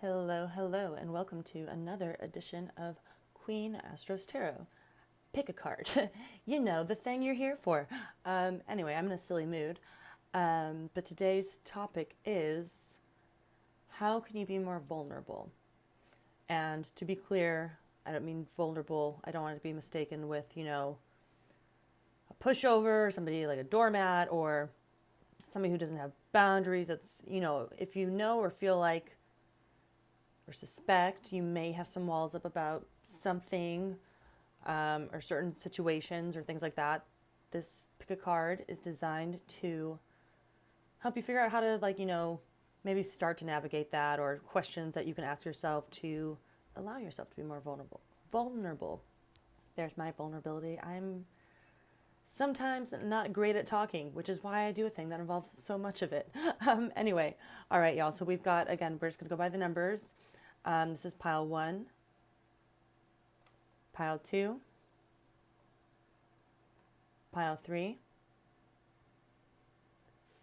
Hello, hello, and welcome to another edition of Queen Astros Tarot. Pick a card. You know, the thing you're here for. Anyway, I'm in a silly mood. But today's topic is how can you be more vulnerable? And to be clear, I don't mean vulnerable. I don't want it to be mistaken with, a pushover, somebody like a doormat, or somebody who doesn't have boundaries. It's, if you know or feel like or suspect you may have some walls up about something or certain situations or things like that, this pick a card is designed to help you figure out how to maybe start to navigate that, or questions that you can ask yourself to allow yourself to be more vulnerable. There's my vulnerability. I'm sometimes not great at talking, which is why I do a thing that involves so much of it. Anyway, all right, y'all. So we've got, again, we're just going to go by the numbers. This is pile 1, pile 2, pile 3,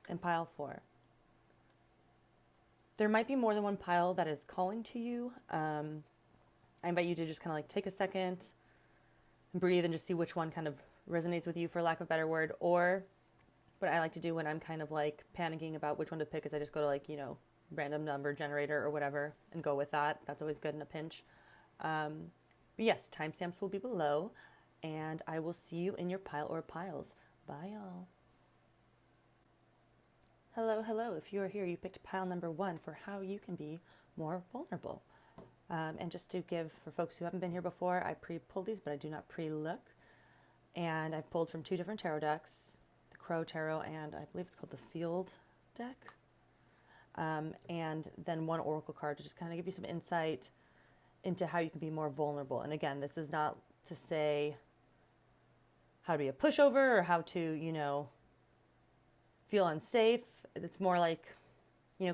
and pile 4. There might be more than one pile that is calling to you. I invite you to just kind of take a second and breathe and just see which one kind of resonates with you, for lack of a better word. Or what I like to do when I'm kind of panicking about which one to pick is I just go to random number generator or whatever and go with that. That's always good in a pinch. But yes, timestamps will be below, and I will see you in your pile or piles. Bye, y'all. Hello, hello. If you are here, you picked pile number 1 for how you can be more vulnerable. And just to give, for folks who haven't been here before, I pre-pulled these, but I do not pre-look. And I've pulled from 2 different tarot decks, the Crow Tarot, and I believe it's called the Field deck. And then 1 oracle card to just kind of give you some insight into how you can be more vulnerable. And again, this is not to say how to be a pushover or how to, feel unsafe. It's more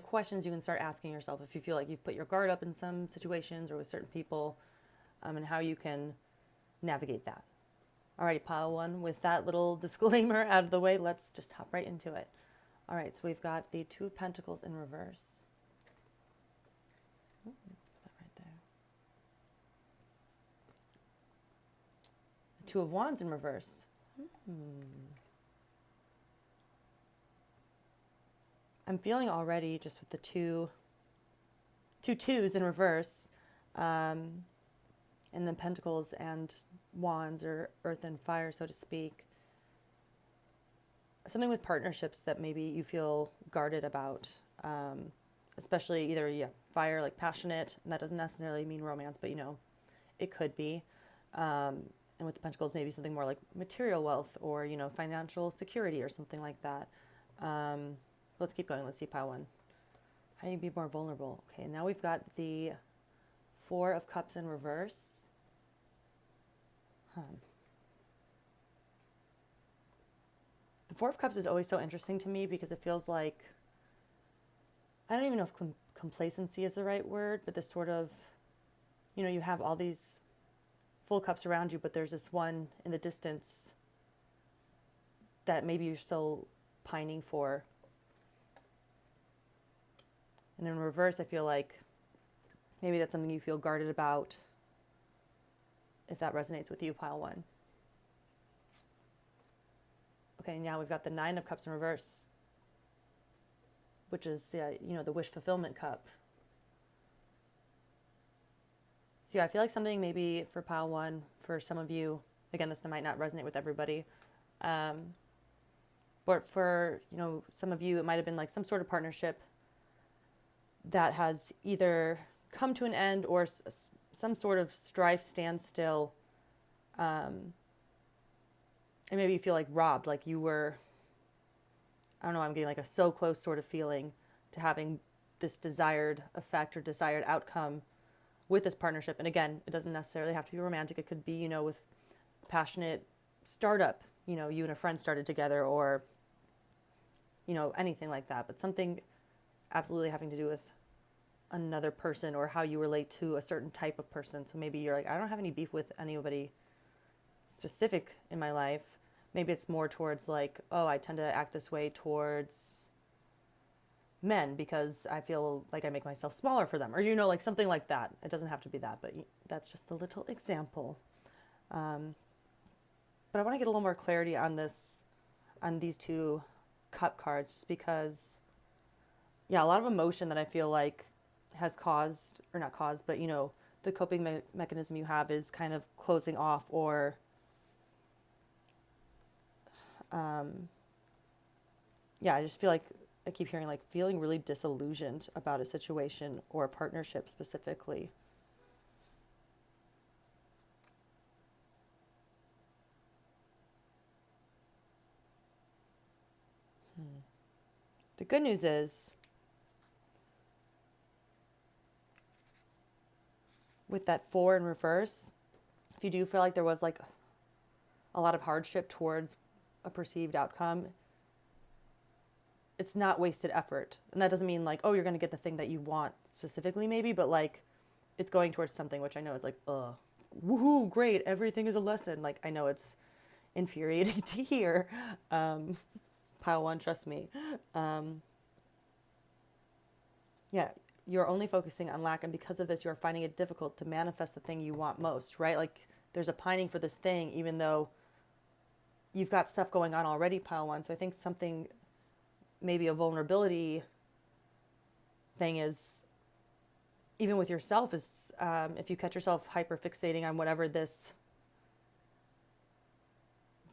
questions you can start asking yourself if you feel like you've put your guard up in some situations or with certain people, and how you can navigate that. Alrighty, pile 1, with that little disclaimer out of the way, let's just hop right into it. All right, so we've got the 2 of Pentacles in reverse. Ooh, let's put that right there. The 2 of Wands in reverse. I'm feeling already, just with the two twos in reverse, and then Pentacles and Wands, or Earth and Fire, so to speak. Something with partnerships that maybe you feel guarded about, especially either fire, like passionate, and that doesn't necessarily mean romance, but it could be. And with the Pentacles, maybe something more like material wealth or financial security or something like that. Let's keep going. Let's see pile 1. How do you be more vulnerable? Okay, now we've got the 4 of Cups in reverse. The 4 of Cups is always so interesting to me because it feels like, I don't even know if complacency is the right word, but this sort of, you have all these full cups around you, but there's this one in the distance that maybe you're still pining for. And in reverse, I feel like maybe that's something you feel guarded about, if that resonates with you, pile 1. Okay, now we've got the 9 of Cups in reverse, which is the wish fulfillment cup. So I feel like something maybe for pile 1, for some of you, again, this might not resonate with everybody, but for, some of you, it might have been some sort of partnership that has either come to an end or some sort of strife, standstill, and maybe you feel robbed, you were, I don't know, I'm getting a so close sort of feeling to having this desired effect or desired outcome with this partnership. And again, it doesn't necessarily have to be romantic. It could be, with passionate startup, you and a friend started together, or, anything like that, but something absolutely having to do with another person or how you relate to a certain type of person. So maybe you're I don't have any beef with anybody specific in my life. Maybe it's more towards oh, I tend to act this way towards men because I feel like I make myself smaller for them, or like something like that. It doesn't have to be that, but that's just a little example. Um, but I want to get a little more clarity on these two cup cards, just because, yeah, a lot of emotion that I feel like has caused, or not caused, but the coping mechanism you have is kind of closing off, or yeah, I just feel like I keep hearing like feeling really disillusioned about a situation or a partnership specifically. The good news is, with that 4 in reverse, if you do feel like there was like a lot of hardship towards a perceived outcome, it's not wasted effort. And that doesn't mean like, oh, you're going to get the thing that you want specifically, maybe, but like it's going towards something, which I know it's like, woohoo, great, everything is a lesson. Like, I know it's infuriating to hear. Pile one, trust me. Yeah, you're only focusing on lack, and because of this, you're finding it difficult to manifest the thing you want most, right? Like, there's a pining for this thing, even though you've got stuff going on already, pile one. So I think something, maybe a vulnerability thing is, even with yourself, is if you catch yourself hyper fixating on whatever this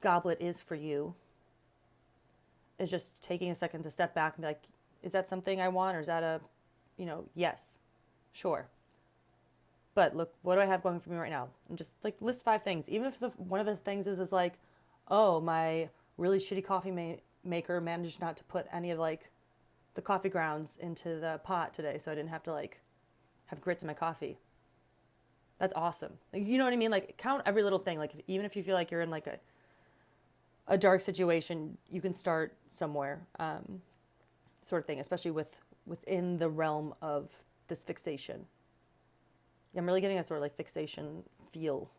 goblet is for you, is just taking a second to step back and be like, is that something I want, or is that a, yes, sure. But look, what do I have going for me right now? And just like list 5 things. Even if one of the things is like, oh, my really shitty coffee maker managed not to put any of like the coffee grounds into the pot today, so I didn't have to like have grits in my coffee. That's awesome. Like, you know what I mean? Like, count every little thing. Like, even if you feel like you're in like a dark situation, you can start somewhere, sort of thing, especially within the realm of this fixation. Yeah, I'm really getting a sort of like fixation feel,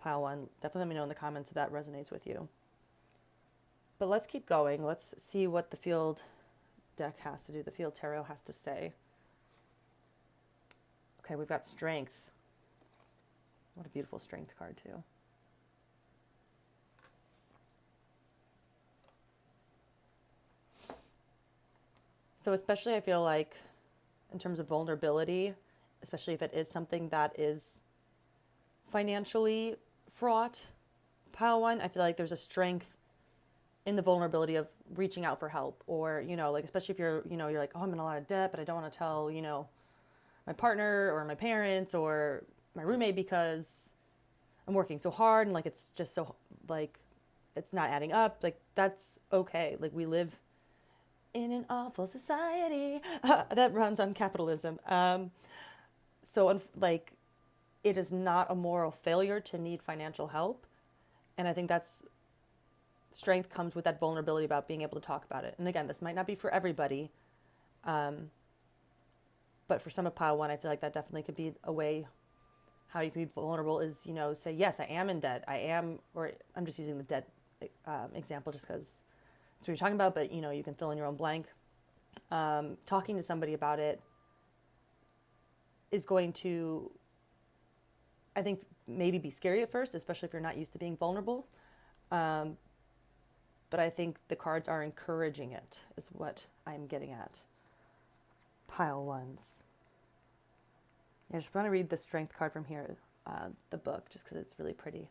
pile one. Definitely let me know in the comments if that resonates with you. But let's keep going. Let's see what the field deck has to do, the field tarot has to say. Okay, we've got strength. What a beautiful strength card, too. So especially I feel like in terms of vulnerability, especially if it is something that is financially fraught, pile one, I feel like there's a strength in the vulnerability of reaching out for help, or, like, especially if you're like, oh, I'm in a lot of debt, but I don't want to tell, my partner or my parents or my roommate because I'm working so hard and like it's just so like it's not adding up. Like, that's okay. Like, we live in an awful society that runs on capitalism. So like, it is not a moral failure to need financial help. And I think that's strength comes with that vulnerability about being able to talk about it. And again, this might not be for everybody. But for some of pile one, I feel like that definitely could be a way how you can be vulnerable is, say, yes, I am in debt. I am, or I'm just using the debt example just because that's what you're talking about, but, you can fill in your own blank. Talking to somebody about it is going to, I think, maybe be scary at first, especially if you're not used to being vulnerable. But I think the cards are encouraging it, is what I'm getting at. Pile ones. I just want to read the strength card from here, the book, just because it's really pretty.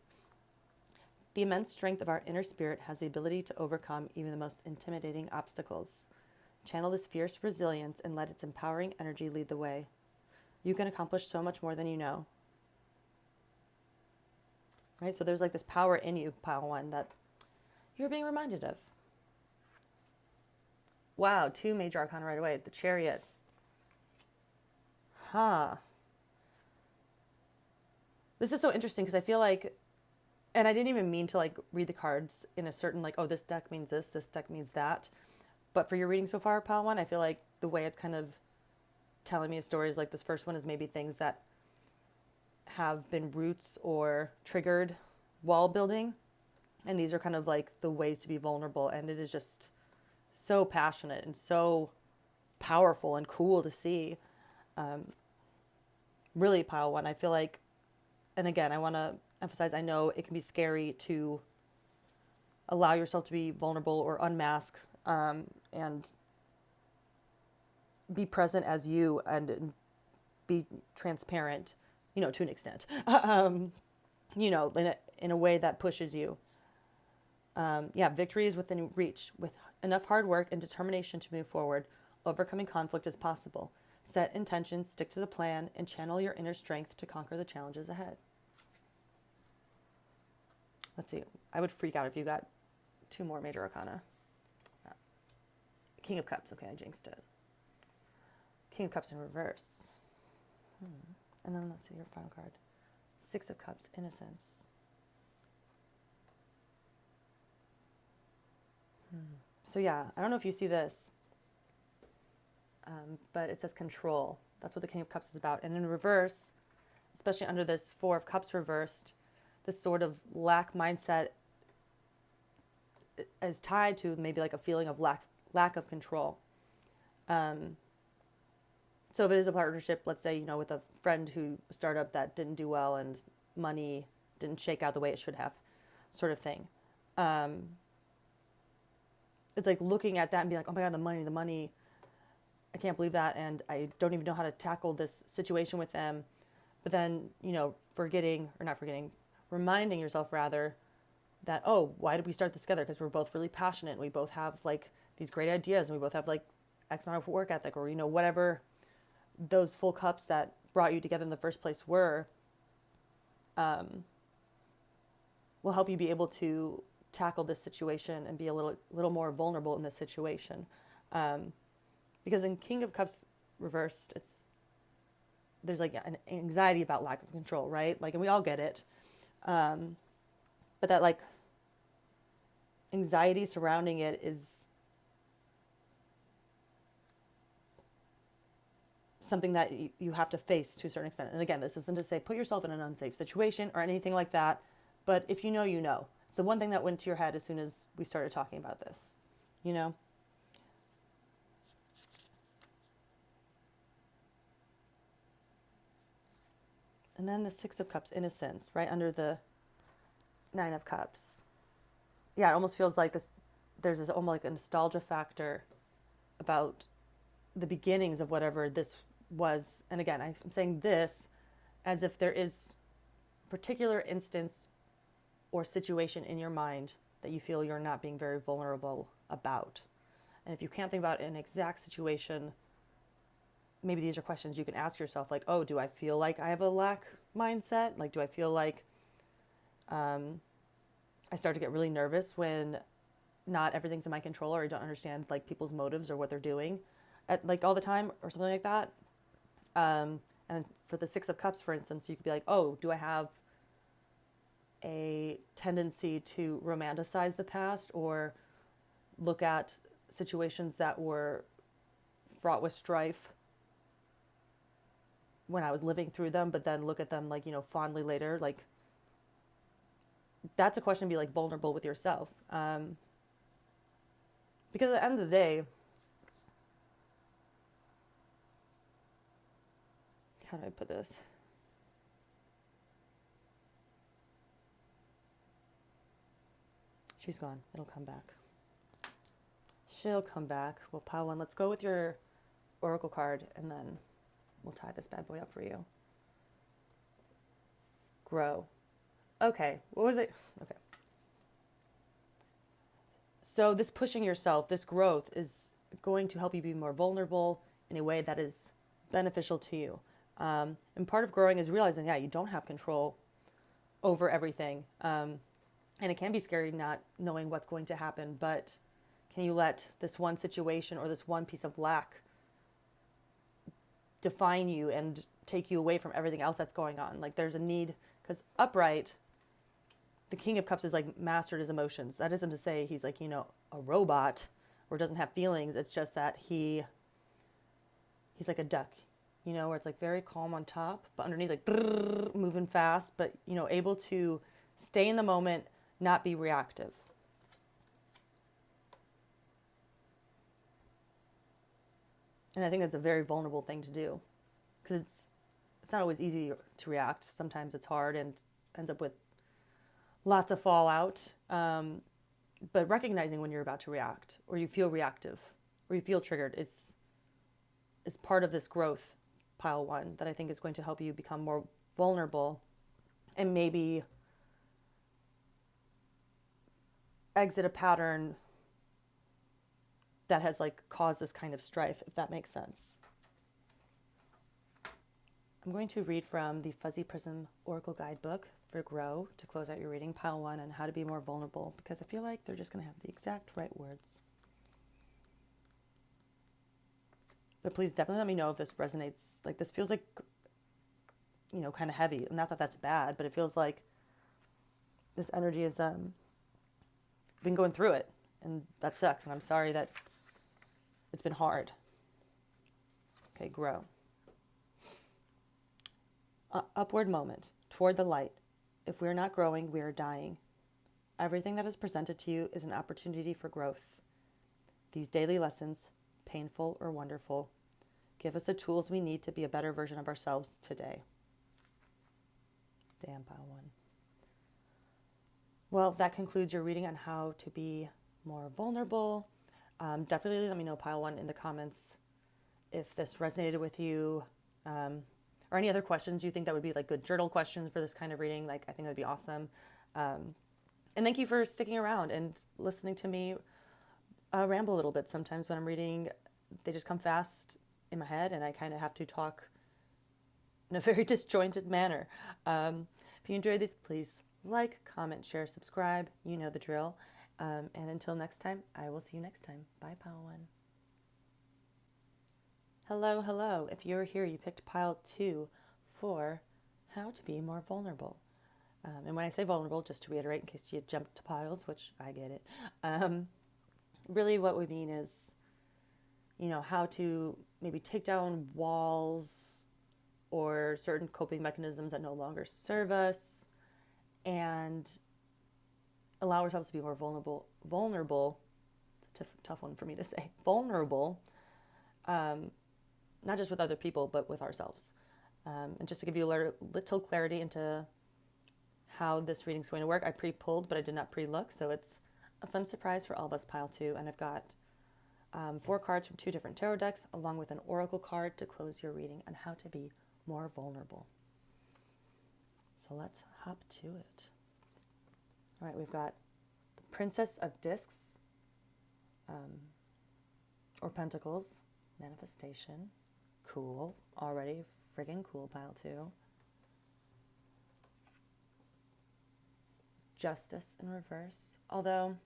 The immense strength of our inner spirit has the ability to overcome even the most intimidating obstacles. Channel this fierce resilience and let its empowering energy lead the way. You can accomplish so much more than you know. Right? So there's like this power in you, pile one, that you're being reminded of. Wow, 2 major arcana right away. The Chariot. This is so interesting because I feel like, and I didn't even mean to like read the cards in a certain like, oh, this deck means this deck means that. But for your reading so far, pile one, I feel like the way it's kind of telling me a story is like this first one is maybe things that have been roots or triggered wall building. And these are kind of like the ways to be vulnerable. And it is just so passionate and so powerful and cool to see. Really, pile one. I feel like, and again, I want to emphasize, I know it can be scary to allow yourself to be vulnerable or unmask, and be present as you and be transparent, to an extent, in a way that pushes you. Victory is within reach. With enough hard work and determination to move forward, overcoming conflict is possible. Set intentions, stick to the plan, and channel your inner strength to conquer the challenges ahead. Let's see. I would freak out if you got 2 more major arcana. King of Cups. Okay, I jinxed it. King of Cups in reverse. And then let's see your final card. 6 of Cups, Innocence. So yeah, I don't know if you see this, but it says control. That's what the King of Cups is about. And in reverse, especially under this 4 of Cups reversed, this sort of lack mindset is tied to maybe like a feeling of lack of control. So if it is a partnership, let's say, with a friend who startup that didn't do well and money didn't shake out the way it should have, sort of thing. It's like looking at that and being like, oh my God, the money, I can't believe that. And I don't even know how to tackle this situation with them. But then, reminding yourself rather that, oh, why did we start this together? Because we're both really passionate. And we both have like these great ideas and we both have like X amount of work ethic or, whatever those full cups that brought you together in the first place were, will help you be able to tackle this situation and be a little more vulnerable in this situation. Because in King of Cups reversed, there's like an anxiety about lack of control, right? Like, and we all get it. But that like anxiety surrounding it is something that you have to face to a certain extent. And again, this isn't to say put yourself in an unsafe situation or anything like that. But if you know, It's the one thing that went to your head as soon as we started talking about this, And then the 6 of Cups, Innocence, right under the 9 of Cups. Yeah, it almost feels like there's this almost like a nostalgia factor about the beginnings of whatever this was. And again, I'm saying this as if there is a particular instance or situation in your mind that you feel you're not being very vulnerable about. And if you can't think about an exact situation, maybe these are questions you can ask yourself, like, oh, do I feel like I have a lack mindset? Like, do I feel like I start to get really nervous when not everything's in my control, or I don't understand like people's motives or what they're doing like all the time or something like that? And for the 6 of Cups, for instance, you could be like, oh, do I have a tendency to romanticize the past or look at situations that were fraught with strife when I was living through them, but then look at them like, fondly later? Like, that's a question to be like vulnerable with yourself. Because at the end of the day, how do I put this? She's gone. It'll come back. She'll come back. We'll pile one. Let's go with your oracle card, and then we'll tie this bad boy up for you. Grow. Okay. What was it? Okay. So this pushing yourself, this growth is going to help you be more vulnerable in a way that is beneficial to you. And part of growing is realizing, you don't have control over everything. And it can be scary not knowing what's going to happen, but can you let this one situation or this one piece of lack define you and take you away from everything else that's going on? Like, there's a need, because upright, the King of Cups is like mastered his emotions. That isn't to say he's like, a robot or doesn't have feelings. It's just that he's like a duck, where it's like very calm on top, but underneath like brrr, moving fast, but, able to stay in the moment, not be reactive. And I think that's a very vulnerable thing to do, because it's not always easy to react. Sometimes it's hard and ends up with lots of fallout. But recognizing when you're about to react, or you feel reactive, or you feel triggered, is part of this growth, pile one, that I think is going to help you become more vulnerable and maybe exit a pattern that has like caused this kind of strife, if that makes sense. I'm going to read from the Fuzzy Prism Oracle Guidebook for Grow to close out your reading, pile one, on how to be more vulnerable, because I feel like they're just going to have the exact right words. But please definitely let me know if this resonates. Like, this feels like, kind of heavy. Not that that's bad, but it feels like this energy has been going through it, and that sucks, and I'm sorry that it's been hard. Okay, grow. Upward moment, toward the light. If we are not growing, we are dying. Everything that is presented to you is an opportunity for growth. These daily lessons, painful or wonderful, give us the tools we need to be a better version of ourselves today. Damn, pile one. Well, that concludes your reading on how to be more vulnerable. Definitely let me know, pile one, in the comments if this resonated with you, or any other questions you think that would be like good journal questions for this kind of reading. Like, I think that'd be awesome. And thank you for sticking around and listening to me ramble a little bit. Sometimes when I'm reading, they just come fast in my head, and I kind of have to talk in a very disjointed manner. If you enjoyed this, please like, comment, share, subscribe. You know the drill. And until next time, I will see you next time. Bye, pile one. Hello, hello. If you're here, you picked pile two for how to be more vulnerable. And when I say vulnerable, just to reiterate in case you jumped to piles, which I get it, really what we mean is, how to maybe take down walls or certain coping mechanisms that no longer serve us, and allow ourselves to be more vulnerable. It's a tough one for me to say. Vulnerable, not just with other people, but with ourselves. And just to give you a little clarity into how this reading is going to work, I pre-pulled, but I did not pre-look, so it's a fun surprise for all of us, pile two. And I've got 4 cards from 2 different tarot decks, along with an oracle card to close your reading on how to be more vulnerable. So let's hop to it. All right, we've got the Princess of Discs, or Pentacles, manifestation. Cool. Already friggin' cool, pile two. Justice in reverse. Although,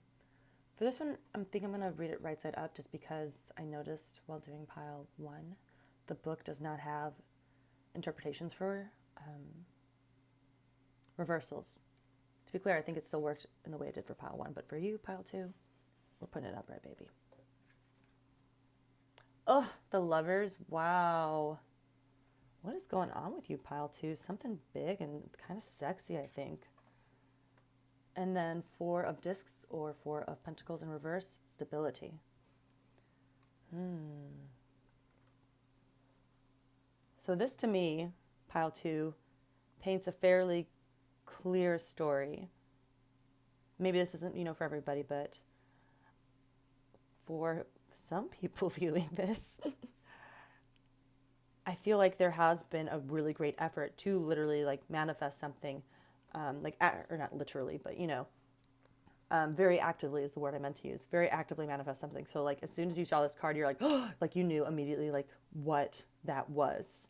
for this one, I think I'm going to read it right side up, just because I noticed while doing pile one, the book does not have interpretations for reversals. To be clear, I think it still worked in the way it did for pile one, but for you, pile two, we're putting it upright, baby. Oh, the Lovers. Wow. What is going on with you, pile two? Something big and kind of sexy, I think. And then 4 of Discs, or 4 of Pentacles in reverse, stability. So this, to me, pile two, paints a fairly clear story. Maybe this isn't, for everybody, but for some people viewing this, I feel like there has been a really great effort to literally manifest something, or not literally, but very actively is the word I meant to use. Very actively manifest something. So as soon as you saw this card, you're like, oh, you knew immediately what that was.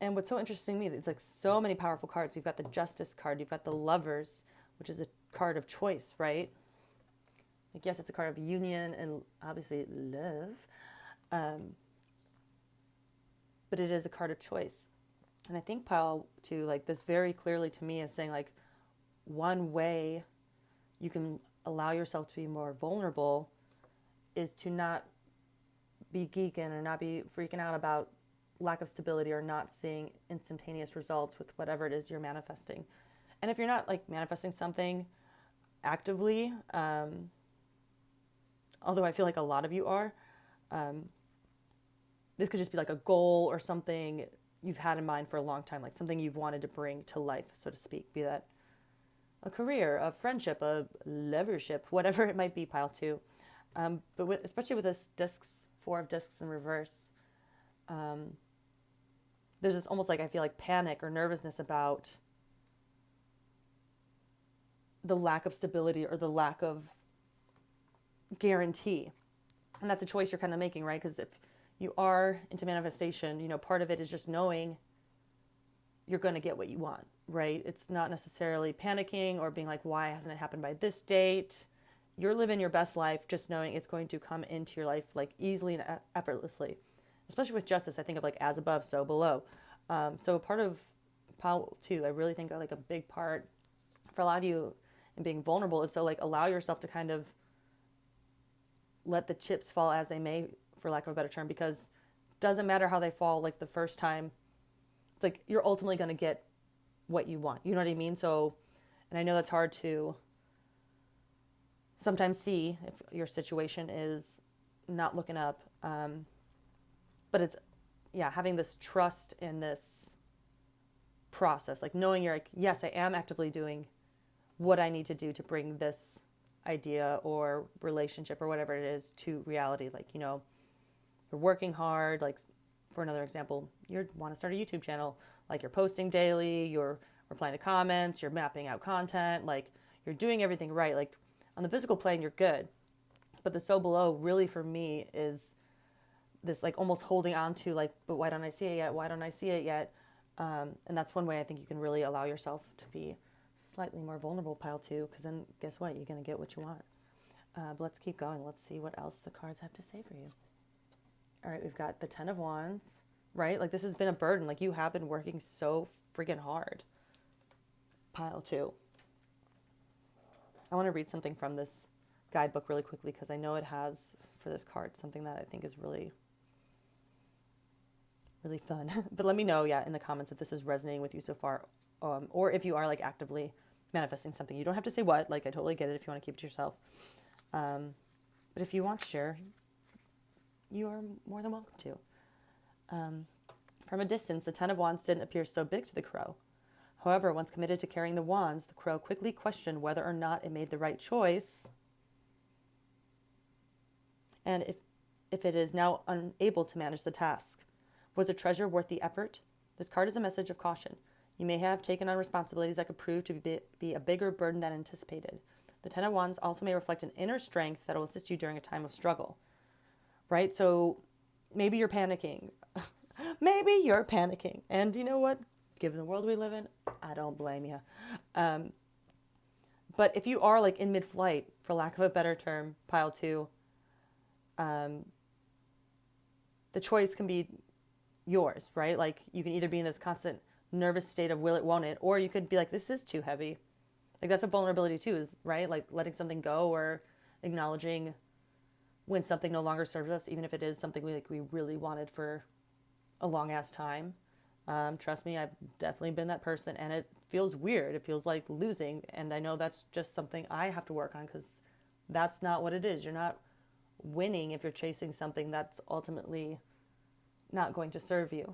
And what's so interesting to me, it's so many powerful cards. You've got the Justice card, you've got the Lovers, which is a card of choice, right? Yes, it's a card of union and obviously love, but it is a card of choice. And I think pile two, this very clearly to me is saying one way you can allow yourself to be more vulnerable is to not be geeking or not be freaking out about lack of stability or not seeing instantaneous results with whatever it is you're manifesting. And if you're not manifesting something actively, although I feel like a lot of you are. This could just be like a goal or something you've had in mind for a long time, like something you've wanted to bring to life, so to speak, be that a career, a friendship, a lovership, whatever it might be, pile two. But especially with this four of discs in reverse, there's this almost like, I feel like, panic or nervousness about the lack of stability or the lack of guarantee. And that's a choice you're kind of making, right? Because if you are into manifestation, part of it is just knowing you're going to get what you want, right? It's not necessarily panicking or being like, why hasn't it happened by this date? You're living your best life just knowing it's going to come into your life like easily and effortlessly. Especially with justice, I think of like as above, so below. So a part of pile two, I really think like a big part for a lot of you in being vulnerable is to like allow yourself to kind of let the chips fall as they may, for lack of a better term, because it doesn't matter how they fall like the first time. It's like you're ultimately going to get what you want. You know what I mean? So, and I know that's hard to sometimes see if your situation is not looking up. But it's, having this trust in this process, like knowing you're like, yes, I am actively doing what I need to do to bring this idea or relationship or whatever it is to reality. Like, you're working hard. Like, for another example, you want to start a YouTube channel. Like, you're posting daily, you're replying to comments, you're mapping out content, like you're doing everything right. Like on the physical plane, you're good. But the so below really for me is this like almost holding on to like, but why don't I see it yet? Why don't I see it yet? And that's one way I think you can really allow yourself to be slightly more vulnerable, pile two, because then guess what? You're going to get what you want. But let's keep going. Let's see what else the cards have to say for you. All right, we've got the 10 of Wands, right? Like this has been a burden. Like you have been working so freaking hard. Pile two. I want to read something from this guidebook really quickly because I know it has, for this card, something that I think is really, really fun. But let me know, in the comments if this is resonating with you so far, or if you are like actively manifesting something. You don't have to say what, like I totally get it if you want to keep it to yourself. But if you want to share, you are more than welcome to. From a distance, the 10 of Wands didn't appear so big to the crow. However, once committed to carrying the wands, the crow quickly questioned whether or not it made the right choice, and if it is now unable to manage the task. Was a treasure worth the effort? This card is a message of caution. You may have taken on responsibilities that could prove to be a bigger burden than anticipated. The 10 of Wands also may reflect an inner strength that will assist you during a time of struggle. Right? So maybe you're panicking. Maybe you're panicking. And you know what? Given the world we live in, I don't blame you. But if you are like in mid-flight, for lack of a better term, pile two, the choice can be yours, right? Like you can either be in this constant nervous state of will it, won't it, or you could be like, this is too heavy. Like that's a vulnerability too, is right? Like letting something go or acknowledging when something no longer serves us, even if it is something we really wanted for a long ass time. Trust me, I've definitely been that person, and it feels weird. It feels like losing, and I know that's just something I have to work on because that's not what it is. You're not winning if you're chasing something that's ultimately not going to serve you,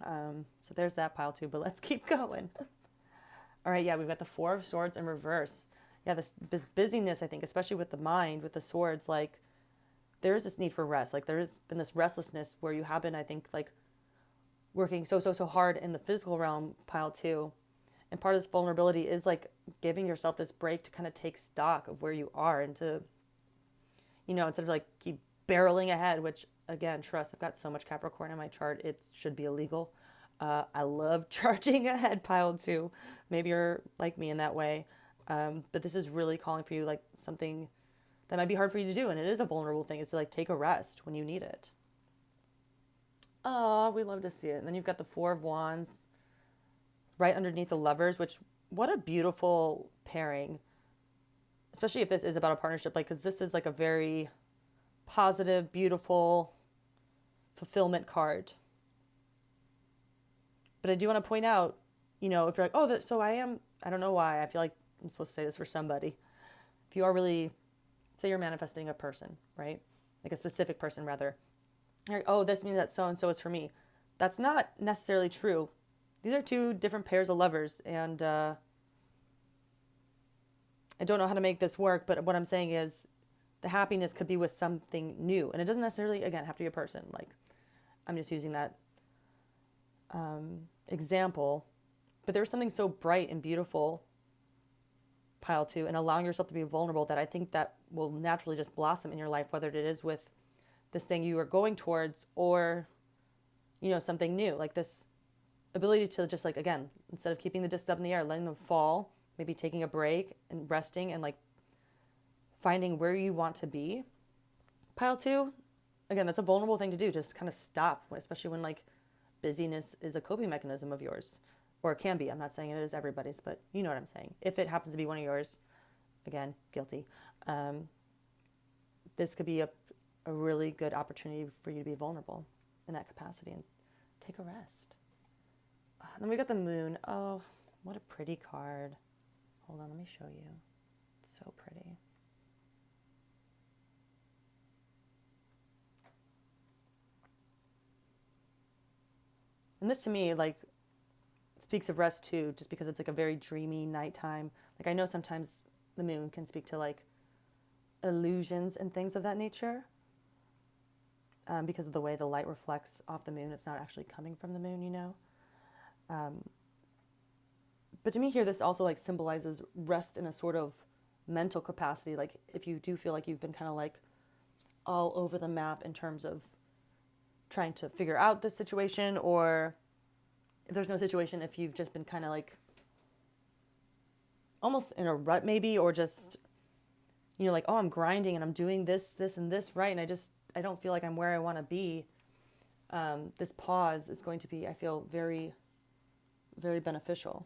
So there's that pile too, but let's keep going. All right, we've got the 4 of Swords in reverse. This busyness, I think, especially with the mind, with the swords, like there is this need for rest. Like there has been this restlessness where you have been, I think, like working so hard in the physical realm, pile two. And part of this vulnerability is like giving yourself this break to kind of take stock of where you are and to, instead of like keep barreling ahead, which again, trust, I've got so much Capricorn in my chart, it should be illegal. I love charging ahead, pile two. Maybe you're like me in that way. But this is really calling for you, like something that might be hard for you to do. And it is a vulnerable thing, is to like take a rest when you need it. Oh, we love to see it. And then you've got the 4 of Wands right underneath the Lovers, which, what a beautiful pairing. Especially if this is about a partnership, like, because this is like a very positive, beautiful fulfillment card. But I do want to point out, if you're like, I don't know why, I feel like I'm supposed to say this for somebody. If you are really say you're manifesting a person, right? Like a specific person rather. You're like, oh, this means that so-and-so is for me. That's not necessarily true. These are two different pairs of lovers, and I don't know how to make this work, but what I'm saying is the happiness could be with something new. And it doesn't necessarily, again, have to be a person. Like, I'm just using that example. But there's something so bright and beautiful, pile two, and allowing yourself to be vulnerable that I think that will naturally just blossom in your life, whether it is with this thing you are going towards or, something new. Like this ability to just like, again, instead of keeping the discs up in the air, letting them fall, maybe taking a break and resting and like finding where you want to be. Pile two, again, that's a vulnerable thing to do. Just kind of stop, especially when like busyness is a coping mechanism of yours, or it can be. I'm not saying it is everybody's, but you know what I'm saying. If it happens to be one of yours, again, guilty. This could be a really good opportunity for you to be vulnerable in that capacity and take a rest. Then we got the moon. Oh, what a pretty card. Hold on, let me show you. It's so pretty. And this to me, like, speaks of rest too, just because it's like a very dreamy nighttime. Like I know sometimes the moon can speak to like illusions and things of that nature. Because of the way the light reflects off the moon, it's not actually coming from the moon, But to me here, this also like symbolizes rest in a sort of mental capacity. Like if you do feel like you've been kind of like all over the map in terms of trying to figure out this situation, or if there's no situation, if you've just been kind of like almost in a rut maybe, or just, like, oh, I'm grinding and I'm doing this, and this right, and I don't feel like I'm where I want to be. This pause is going to be, I feel, very, very beneficial.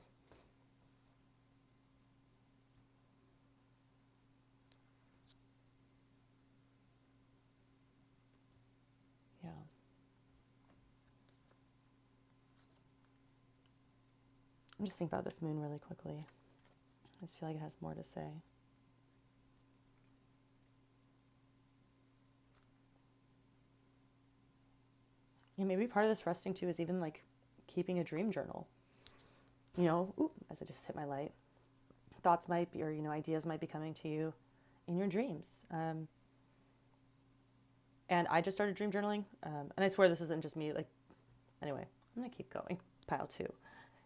Yeah. I'm just thinking about this moon really quickly. I just feel like it has more to say. Yeah, maybe part of this resting too is even like keeping a dream journal. As I just hit my light, thoughts might be, or ideas might be coming to you in your dreams. And I just started dream journaling, and I swear this isn't just me. Like, anyway, I'm gonna keep going. Pile two,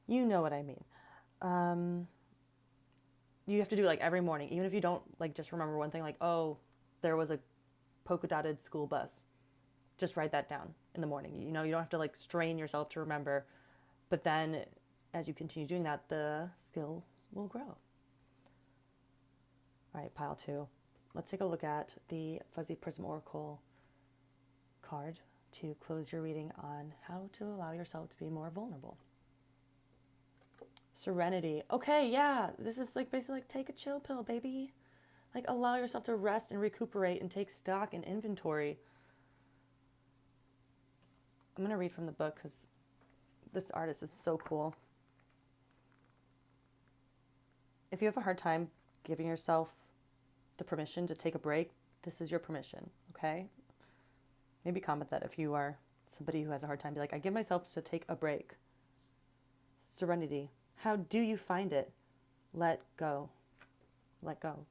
you know what I mean. You have to do it like every morning, even if you don't like just remember one thing. Like, oh, there was a polka dotted school bus. Just write that down in the morning. You don't have to like strain yourself to remember, but then as you continue doing that, the skill will grow. All right, pile two. Let's take a look at the Fuzzy Prism Oracle card to close your reading on how to allow yourself to be more vulnerable. Serenity. Okay, yeah, this is like basically like take a chill pill, baby. Like allow yourself to rest and recuperate and take stock and inventory. I'm going to read from the book because this artist is so cool. If you have a hard time giving yourself the permission to take a break, this is your permission, okay? Maybe comment that if you are somebody who has a hard time. Be like, I give myself to take a break. Serenity. How do you find it? Let go. Let go.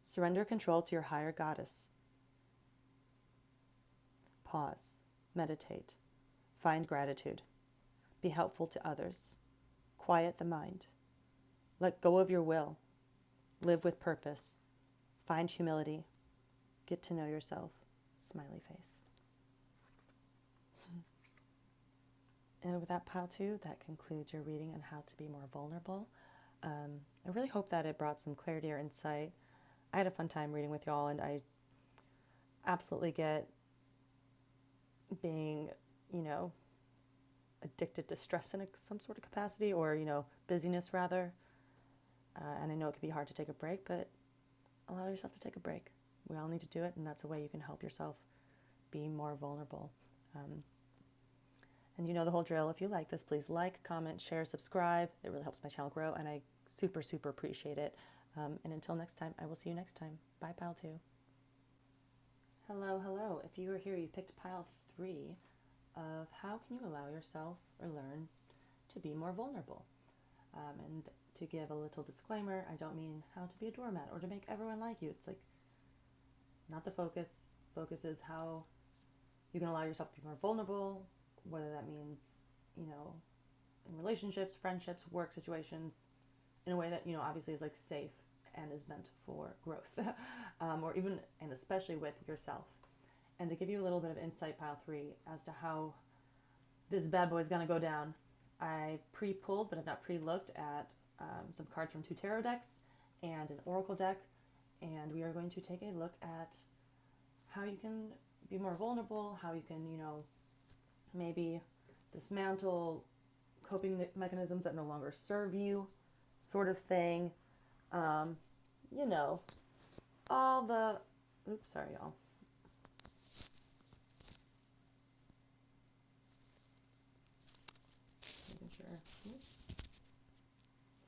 Surrender control to your higher goddess. Pause. Meditate. Find gratitude. Be helpful to others. Quiet the mind. Let go of your will. Live with purpose. Find humility. Get to know yourself. Smiley face. And with that, pile two, that concludes your reading on how to be more vulnerable. I really hope that it brought some clarity or insight. I had a fun time reading with y'all, and I absolutely get being, addicted to stress in some sort of capacity, or, busyness rather. And I know it can be hard to take a break, but allow yourself to take a break. We all need to do it, and that's a way you can help yourself be more vulnerable. And you know the whole drill. If you like this, please like, comment, share, subscribe. It really helps my channel grow, and I super, super appreciate it. And until next time, I will see you next time. Bye, pile 2. Hello, hello. If you were here, you picked pile 3 of how can you allow yourself or learn to be more vulnerable. And to give a little disclaimer, I don't mean how to be a doormat or to make everyone like you. It's like not the focus. Focus is how you can allow yourself to be more vulnerable, whether that means, in relationships, friendships, work situations, in a way that, obviously is like safe and is meant for growth, or even and especially with yourself. And to give you a little bit of insight, pile 3, as to how this bad boy is going to go down, I've pre-pulled, but I've not pre-looked at some cards from 2 tarot decks and an oracle deck, and we are going to take a look at how you can be more vulnerable, how you can, maybe dismantle coping mechanisms that no longer serve you, sort of thing. All the, oops, sorry, y'all. Making sure.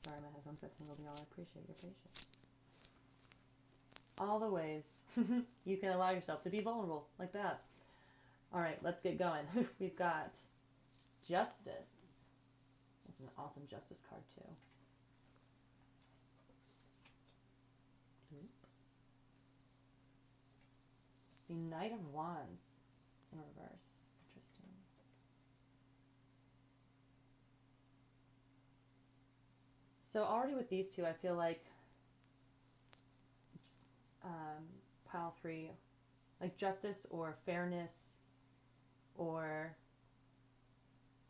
Sorry, my headphones got tangled, y'all. I appreciate your patience. All the ways you can allow yourself to be vulnerable, like that. All right, let's get going. We've got Justice. That's an awesome Justice card, too. The Knight of Wands in reverse. Interesting. So already with these two, I feel like pile 3, like justice or fairness, or,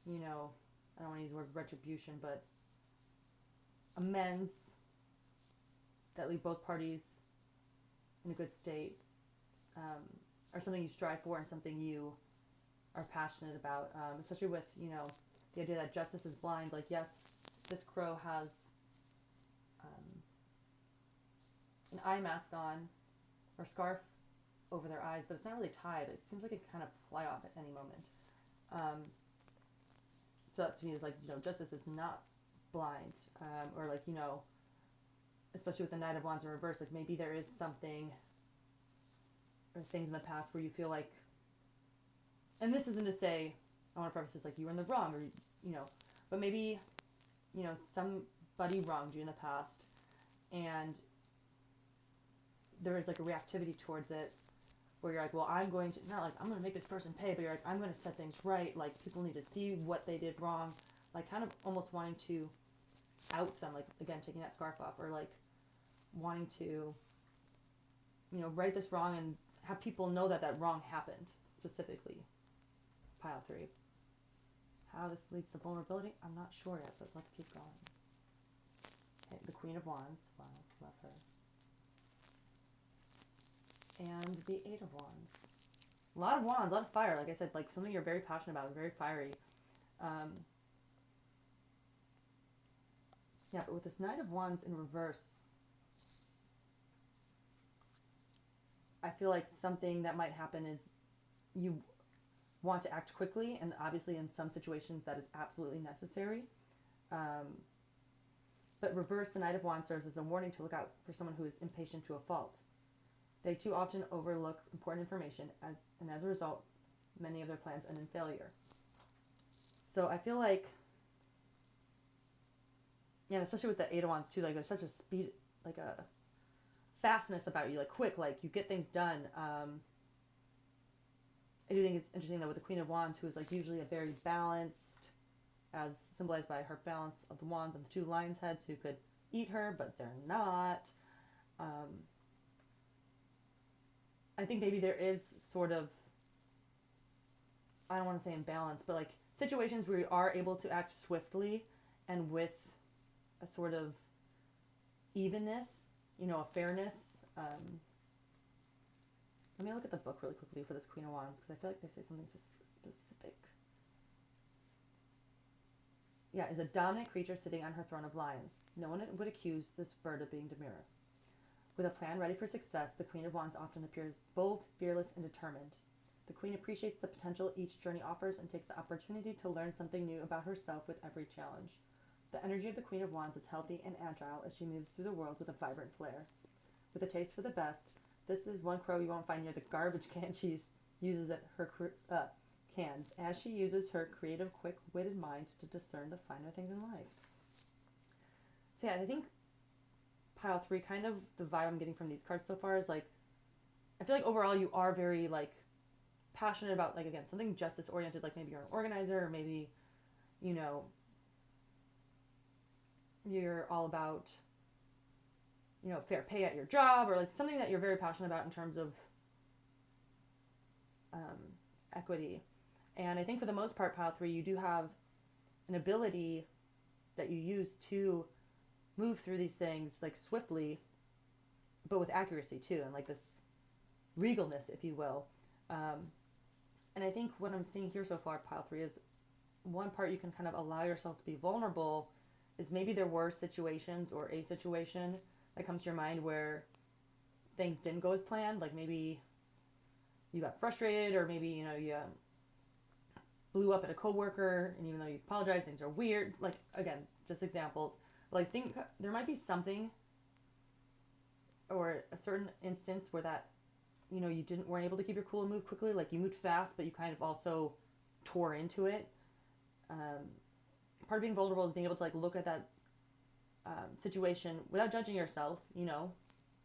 I don't want to use the word retribution, but amends that leave both parties in a good state, or something you strive for and something you are passionate about, especially with, the idea that justice is blind. Like, yes, this crow has an eye mask on or scarf over their eyes, but it's not really tied. It seems like it could kind of fly off at any moment. So that to me is like, justice is not blind, or like, especially with the Knight of Wands in reverse, like maybe there is something or things in the past where you feel like, and this isn't to say, I want to preface this like you were in the wrong, or, but maybe, somebody wronged you in the past, and there is like a reactivity towards it where you're like, well, I'm going to make this person pay, but you're like, I'm going to set things right. Like, people need to see what they did wrong. Like, kind of almost wanting to out them, like, again, taking that scarf off, or like wanting to, right this wrong and have people know that that wrong happened, specifically. Pile 3. How this leads to vulnerability, I'm not sure yet, but let's keep going. Okay, the Queen of Wands. Wow, love her. And the 8 of Wands. A lot of wands, a lot of fire. Like I said, like something you're very passionate about, very fiery. Yeah, but with this Knight of Wands in reverse, I feel like something that might happen is you want to act quickly, and obviously in some situations that is absolutely necessary. But reverse, the Knight of Wands serves as a warning to look out for someone who is impatient to a fault. They too often overlook important information, and as a result, many of their plans end in failure. So I feel like, yeah, especially with the 8 of Wands too, like there's such a speed, like a fastness about you, like quick, like you get things done. I do think it's interesting that with the Queen of Wands, who is like usually a very balanced, as symbolized by her balance of the wands and the 2 lion's heads who could eat her, but they're not. I think maybe there is sort of, I don't want to say imbalance, but like situations where you are able to act swiftly and with a sort of evenness, a fairness. Let me look at the book really quickly for this Queen of Wands, because I feel like they say something specific. Yeah, is a dominant creature sitting on her throne of lions. No one would accuse this bird of being demure. With a plan ready for success, the Queen of Wands often appears bold, fearless, and determined. The Queen appreciates the potential each journey offers and takes the opportunity to learn something new about herself with every challenge. The energy of the Queen of Wands is healthy and agile as she moves through the world with a vibrant flair. With a taste for the best, this is one crow you won't find near the garbage can she uses at her cans, as she uses her creative, quick-witted mind to discern the finer things in life. So yeah, I think pile 3, kind of the vibe I'm getting from these cards so far is like, I feel like overall you are very like passionate about, like, again, something justice oriented, like maybe you're an organizer, or maybe, you know, you're all about, you know, fair pay at your job, or like something that you're very passionate about in terms of equity. And I think for the most part, pile 3, you do have an ability that you use to move through these things like swiftly, but with accuracy too, and like this regalness, if you will. And I think what I'm seeing here so far, pile 3, is one part you can kind of allow yourself to be vulnerable is maybe there were situations or a situation that comes to your mind where things didn't go as planned. Like maybe you got frustrated, or maybe, you know, you blew up at a coworker, and even though you apologize, things are weird. Like, again, just examples. Like, think there might be something or a certain instance where that, you know, you weren't able to keep your cool and move quickly. Like, you moved fast, but you kind of also tore into it. Part of being vulnerable is being able to like look at that situation without judging yourself. You know,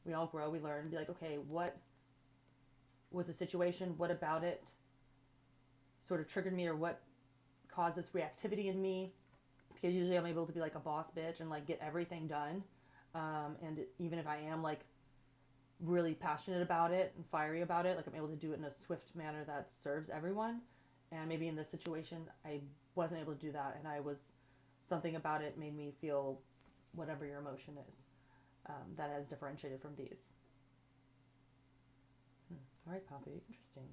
we all grow, we learn. Be like, okay, what was the situation? What about it sort of triggered me, or what caused this reactivity in me? Because usually I'm able to be like a boss bitch and like get everything done. And even if I am like really passionate about it and fiery about it, like I'm able to do it in a swift manner that serves everyone. And maybe in this situation, I wasn't able to do that, and something about it made me feel whatever your emotion is that has differentiated from these. All right, Poppy, interesting.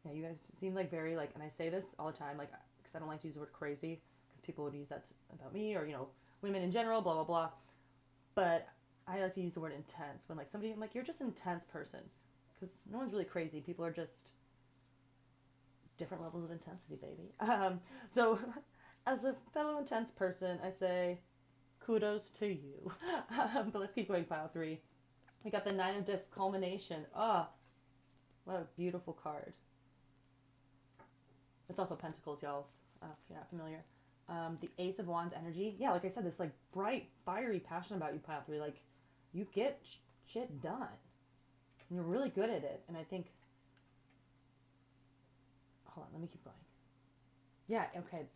Yeah, you guys seem like very like, and I say this all the time, like, because I don't like to use the word crazy, because people would use that about me, or, you know, women in general, blah, blah, blah. But I like to use the word intense when like somebody, I'm like, you're just an intense person, because no one's really crazy. People are just different levels of intensity, baby. So as a fellow intense person, I say kudos to you. But let's keep going, pile 3. We got the 9 of Discs, culmination. What a beautiful card. It's also Pentacles, y'all, if you're not familiar. The Ace of Wands energy. Yeah, like I said, this like bright, fiery passion about you, pile 3. Like, you get shit done. And you're really good at it. And I think, hold on, let me keep going. Yeah, okay.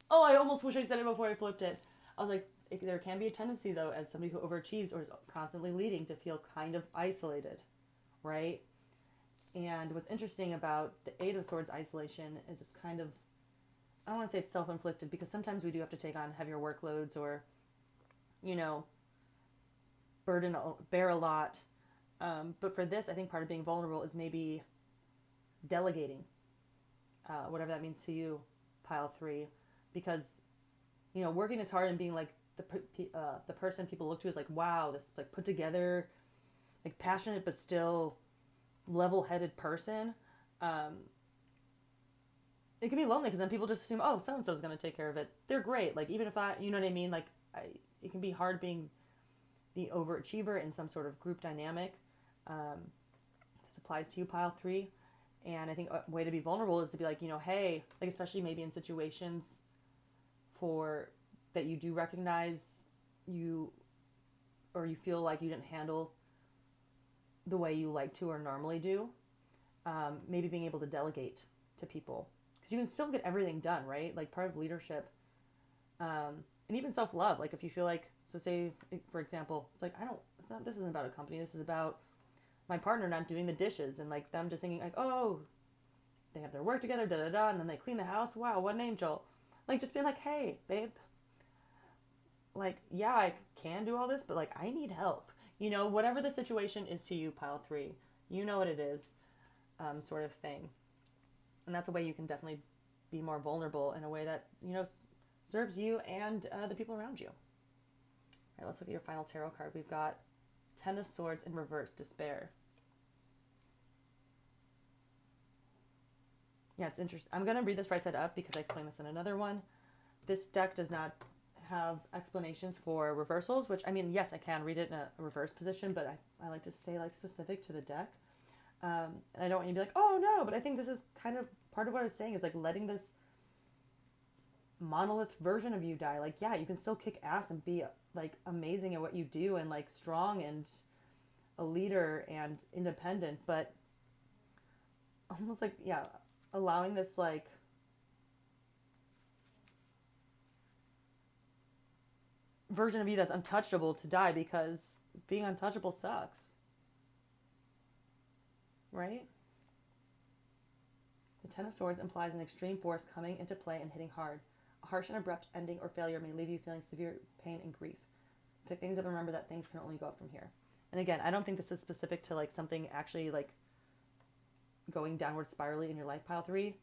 I almost wish I said it before I flipped it. I was like, there can be a tendency, though, as somebody who overachieves or is constantly leading, to feel kind of isolated, right? And what's interesting about the 8 of Swords isolation is it's kind of, I don't want to say it's self-inflicted, because sometimes we do have to take on heavier workloads, or, you know, bear a lot. But for this, I think part of being vulnerable is maybe delegating, whatever that means to you, pile 3, because, you know, working this hard and being like the person people look to is like, wow, this like put together, like passionate but still level-headed person. It can be lonely, because then people just assume, oh, so-and-so is going to take care of it. They're great. Like, even if you know what I mean? Like, it can be hard being the overachiever in some sort of group dynamic. This applies to you, pile 3. And I think a way to be vulnerable is to be like, you know, hey, like, especially maybe in situations that you do recognize or you feel like you didn't handle the way you like to or normally do. Maybe being able to delegate to people, because you can still get everything done, right? Like, part of leadership, and even self-love. Like, if you feel like, so say, for example, it's like, this isn't about a company. This is about my partner not doing the dishes, and like them just thinking like, oh, they have their work together, da da da, and then they clean the house. Wow, what an angel. Like, just being like, hey, babe, like, yeah, I can do all this, but like, I need help. You know, whatever the situation is to you, pile 3, you know what it is, sort of thing. And that's a way you can definitely be more vulnerable in a way that, you know, serves you and the people around you. All right, let's look at your final tarot card. We've got 10 of Swords in reverse, despair. Yeah, it's interesting. I'm going to read this right side up because I explained this in another one. this deck does not have explanations for reversals, which, I mean, yes, I can read it in a reverse position, but I like to stay like specific to the deck. And I don't want you to be like, oh no, but I think this is kind of part of what I was saying, is like letting this monolith version of you die. Like, yeah, you can still kick ass and be like amazing at what you do and like strong and a leader and independent, but almost like, yeah, allowing this like version of you that's untouchable to die, because being untouchable sucks, right? The Ten of Swords implies an extreme force coming into play and hitting hard. A harsh and abrupt ending or failure may leave you feeling severe pain and grief. Pick things up and remember that things can only go up from here. And again, I don't think this is specific to like something actually like going downward spirally in your life, pile 3,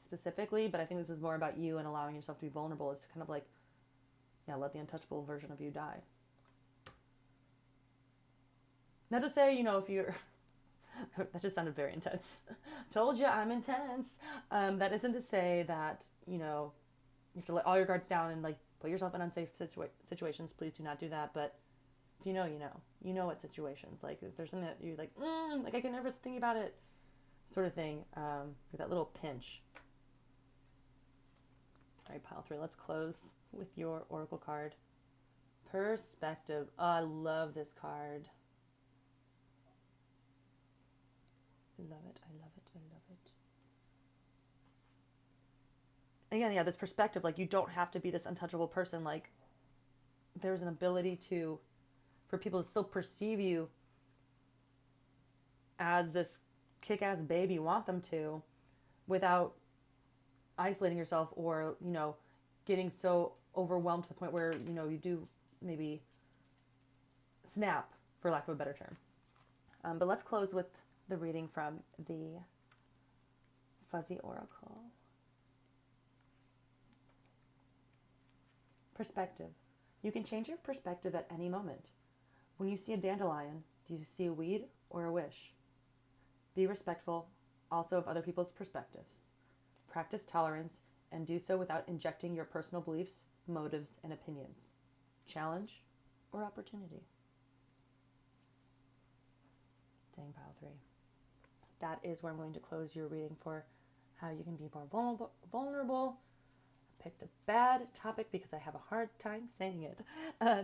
specifically, but I think this is more about you and allowing yourself to be vulnerable, is to kind of like, yeah, let the untouchable version of you die. Not to say, you know, if you're that just sounded very intense. Told you I'm intense. That isn't to say that, you know, you have to let all your guards down and like put yourself in unsafe situations. Please do not do that. But if you know, you know. You know what situations. Like if there's something that you're like I can never think about it, sort of thing. That little pinch. All right, pile 3. Let's close with your oracle card. Perspective. Oh, I love this card. I love it. I love it. I love it. Again, yeah, this perspective, like you don't have to be this untouchable person. Like there's an ability for people to still perceive you as this kick-ass babe you want them to, without isolating yourself or, you know, getting so overwhelmed to the point where, you know, you do maybe snap, for lack of a better term. But let's close with the reading from the Fuzzy Oracle. Perspective. You can change your perspective at any moment. When you see a dandelion, do you see a weed or a wish? Be respectful also of other people's perspectives. Practice tolerance and do so without injecting your personal beliefs, motives, and opinions. Challenge or opportunity. Dang, pile 3. That is where I'm going to close your reading for how you can be more vulnerable. I picked a bad topic because I have a hard time saying it.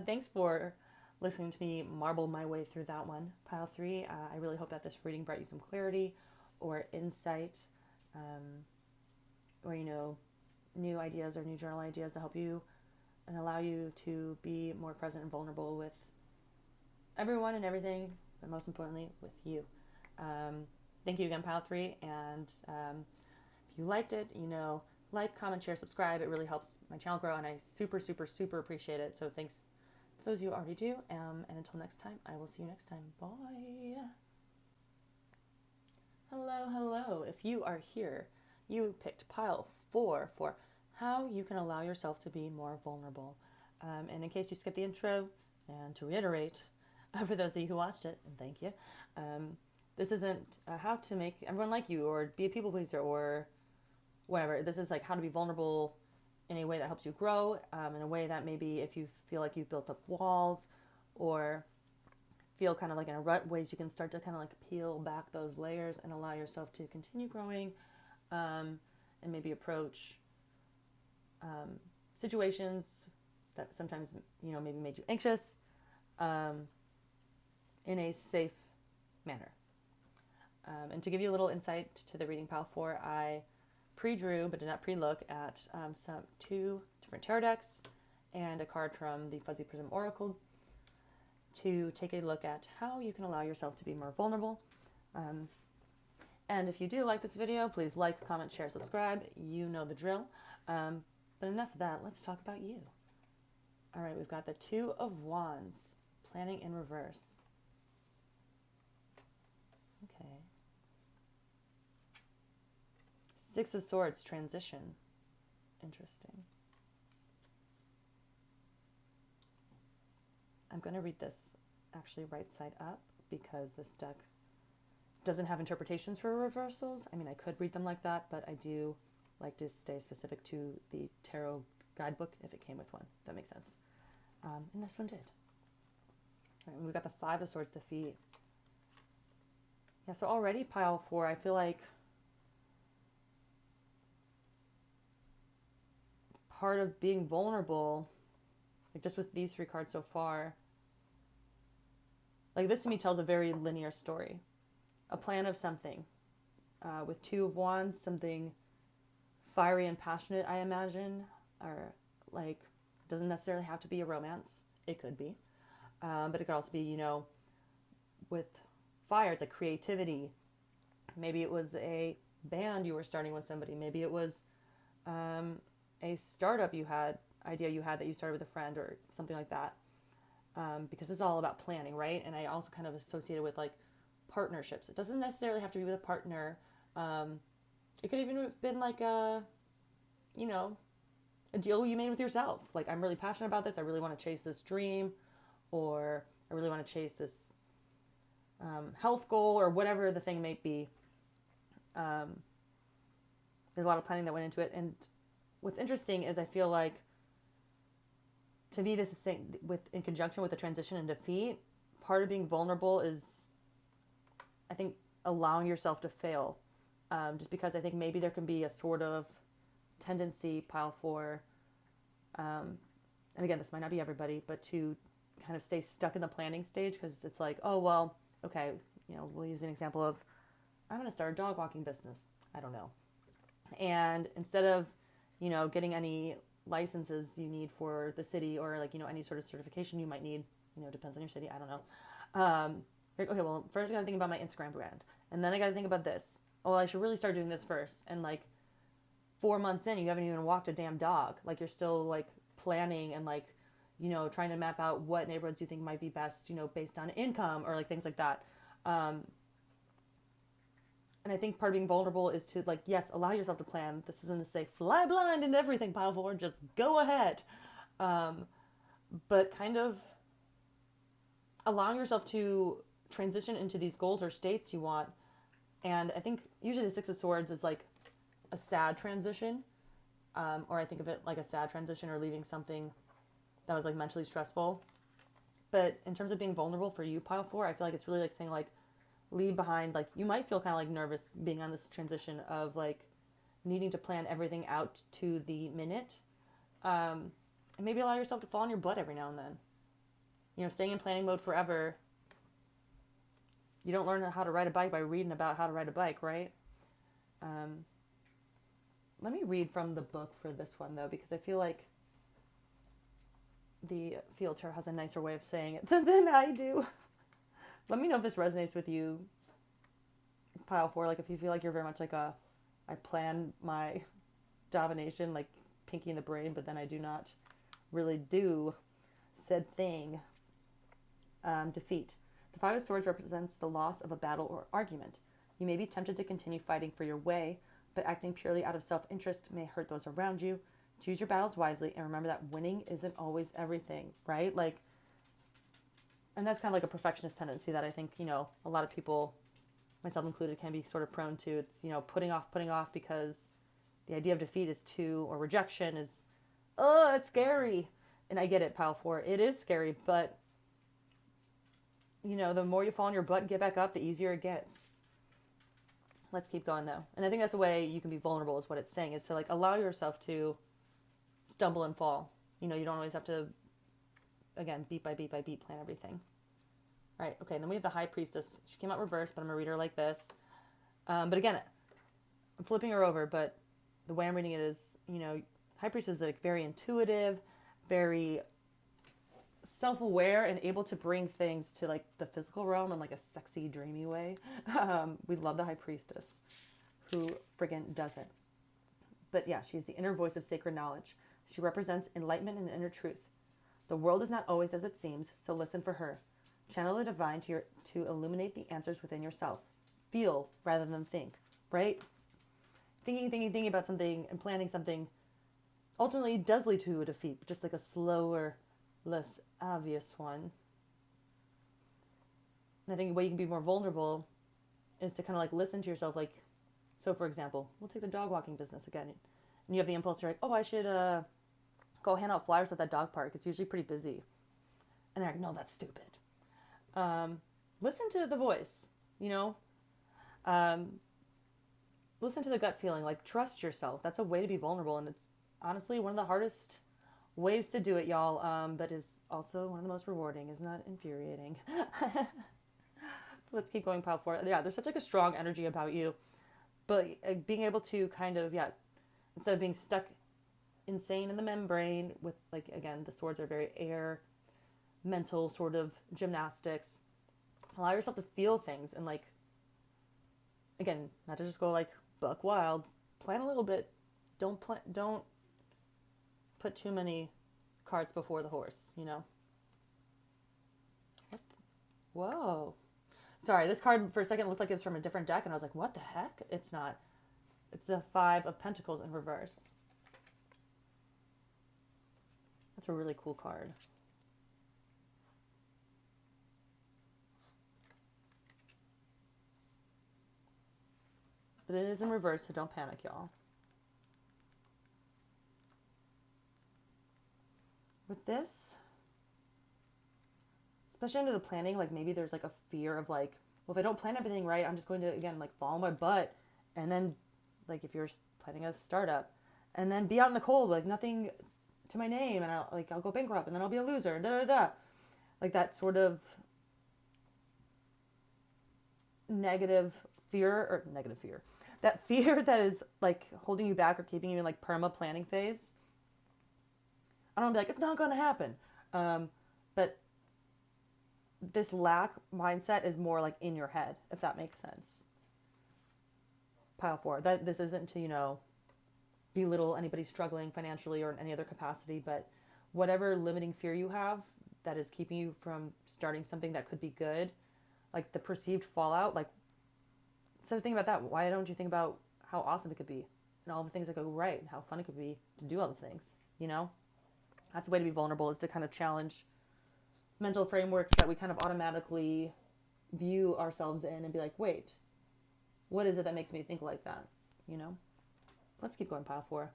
Thanks for listening to me marble my way through that one. Pile 3, I really hope that this reading brought you some clarity or insight, or, you know, new ideas or new journal ideas to help you and allow you to be more present and vulnerable with everyone and everything, but most importantly, with you. Thank you again, Pile 3, and if you liked it, you know, like, comment, share, subscribe. It really helps my channel grow, and I super, super, super appreciate it. So thanks to those of you who already do, and until next time, I will see you next time. Bye. Hello, hello. If you are here, you picked Pile 4 for how you can allow yourself to be more vulnerable. And in case you skipped the intro, and to reiterate, for those of you who watched it, and thank you, this isn't how to make everyone like you or be a people pleaser or whatever. This is like how to be vulnerable in a way that helps you grow, in a way that maybe if you feel like you've built up walls or feel kind of like in a rut, ways you can start to kind of like peel back those layers and allow yourself to continue growing, and maybe approach situations that sometimes, you know, maybe made you anxious, in a safe manner. And to give you a little insight to the reading, Pile 4, I pre-drew but did not pre-look at two different tarot decks and a card from the Fuzzy Prism Oracle to take a look at how you can allow yourself to be more vulnerable. And if you do like this video, please like, comment, share, subscribe. You know the drill. But enough of that. Let's talk about you. All right, we've got the Two of Wands, planning in reverse. Okay. Six of Swords, transition. Interesting. I'm going to read this actually right side up because this deck doesn't have interpretations for reversals. I mean, I could read them like that, but I do like to stay specific to the tarot guidebook if it came with one. If that makes sense. And this one did. All right, we've got the Five of Swords, defeat. Yeah, so already pile 4, I feel like part of being vulnerable, like just with these 3 cards so far, like this to me tells a very linear story. A plan of something. With 2 of Wands, something fiery and passionate, I imagine. Or like, doesn't necessarily have to be a romance. It could be. But it could also be, you know, with fire, it's like creativity. Maybe it was a band you were starting with somebody. Maybe it was a startup idea you had that you started with a friend or something like that. Because it's all about planning, right? And I also kind of associate it with like partnerships. It doesn't necessarily have to be with a partner. It could even have been like a deal you made with yourself. Like, I'm really passionate about this. I really want to chase this dream, or I really want to chase this health goal, or whatever the thing may be. There's a lot of planning that went into it. And what's interesting is I feel like, to me, this is in conjunction with the transition and defeat. Part of being vulnerable is, I think, allowing yourself to fail. Just because I think maybe there can be a sort of tendency, pile 4, and again, this might not be everybody, but to kind of stay stuck in the planning stage, because it's like, oh, well, okay, we'll use an example of, I'm going to start a dog walking business. I don't know. And instead of, getting any licenses you need for the city, or like, any sort of certification you might need, depends on your city. I don't know. Okay, well, first I got to think about my Instagram brand. And then I got to think about this. Oh, well, I should really start doing this first. And like 4 months in, you haven't even walked a damn dog. Like, you're still like planning and like, trying to map out what neighborhoods you think might be best, based on income or like things like that. And I think part of being vulnerable is to, like, yes, allow yourself to plan. This isn't to say fly blind into everything, pile 4, just go ahead. But kind of allowing yourself to transition into these goals or states you want. And I think usually the Six of Swords is like a sad transition. Or I think of it like a sad transition, or leaving something that was like mentally stressful. But in terms of being vulnerable for you, pile 4, I feel like it's really like saying like, leave behind, like, you might feel kind of like nervous being on this transition of like needing to plan everything out to the minute. And maybe allow yourself to fall on your butt every now and then. Staying in planning mode forever. You don't learn how to ride a bike by reading about how to ride a bike, right? Let me read from the book for this one, though, because I feel like the Field Tarot has a nicer way of saying it than I do. Let me know if this resonates with you, pile 4. Like, if you feel like you're very much like I plan my domination, like Pinky in the Brain, but then I do not really do said thing. Defeat. The Five of Swords represents the loss of a battle or argument. You may be tempted to continue fighting for your way, but acting purely out of self-interest may hurt those around you. Choose your battles wisely, and remember that winning isn't always everything, right? Like, and that's kind of like a perfectionist tendency that I think, a lot of people, myself included, can be sort of prone to. It's, putting off because the idea of defeat is or rejection is, it's scary. And I get it, pile 4. It is scary, but, the more you fall on your butt and get back up, the easier it gets. Let's keep going, though. And I think that's a way you can be vulnerable, is what it's saying, is to, like, allow yourself to stumble and fall. You don't always have to, again, beat by beat by beat, plan everything. All right, okay, then we have the High Priestess. She came out reversed, but I'm going to read her like this. But again, I'm flipping her over, but the way I'm reading it is, High Priestess is like very intuitive, very self-aware, and able to bring things to like the physical realm in like a sexy, dreamy way. We love the High Priestess. Who friggin' doesn't? But yeah, she's the inner voice of sacred knowledge. She represents enlightenment and inner truth. The world is not always as it seems, so listen for her. Channel the divine to illuminate the answers within yourself. Feel rather than think, right? Thinking about something and planning something ultimately does lead to a defeat, but just like a slower, less obvious one. And I think the way you can be more vulnerable is to kind of like listen to yourself, like So for example, we'll take the dog walking business again. And you have the impulse, you're like, oh, I should go hand out flyers at that dog park. It's usually pretty busy. And they're like, no, that's stupid. Listen to the voice, you know? Listen to the gut feeling, like trust yourself. That's a way to be vulnerable. And it's honestly one of the hardest ways to do it, y'all, but is also one of the most rewarding. Isn't that infuriating? Let's keep going, pile 4. Yeah, there's such like a strong energy about you. But being able to kind of, instead of being stuck insane in the membrane with, like, again, the swords are very air, mental sort of gymnastics. Allow yourself to feel things and, like, again, not to just go like buck wild. Plan a little bit. Don't put too many carts before the horse, you know? Whoa. Sorry, this card for a second looked like it was from a different deck, and I was like, what the heck? It's not. It's the 5 of Pentacles in reverse. That's a really cool card. But it is in reverse, so don't panic, y'all. With this, especially under the planning, like maybe there's like a fear of like, well, if I don't plan everything right, I'm just going to, again, like follow my butt. And then, like, if you're planning a startup, and then be out in the cold, like nothing to my name, and I'll go bankrupt, and then I'll be a loser, da da da. Like that sort of negative fear. That fear that is like holding you back or keeping you in like perma planning phase. I don't want to be like, it's not going to happen. But this lack mindset is more like in your head, if that makes sense. Pile 4. This isn't to, you know, belittle anybody struggling financially or in any other capacity, but whatever limiting fear you have that is keeping you from starting something that could be good, like the perceived fallout, like instead of thinking about that, why don't you think about how awesome it could be and all the things that go right and how fun it could be to do all the things, you know? That's a way to be vulnerable, is to kind of challenge mental frameworks that we kind of automatically view ourselves in and be like, wait, what is it that makes me think like that, you know? Let's keep going, pile 4.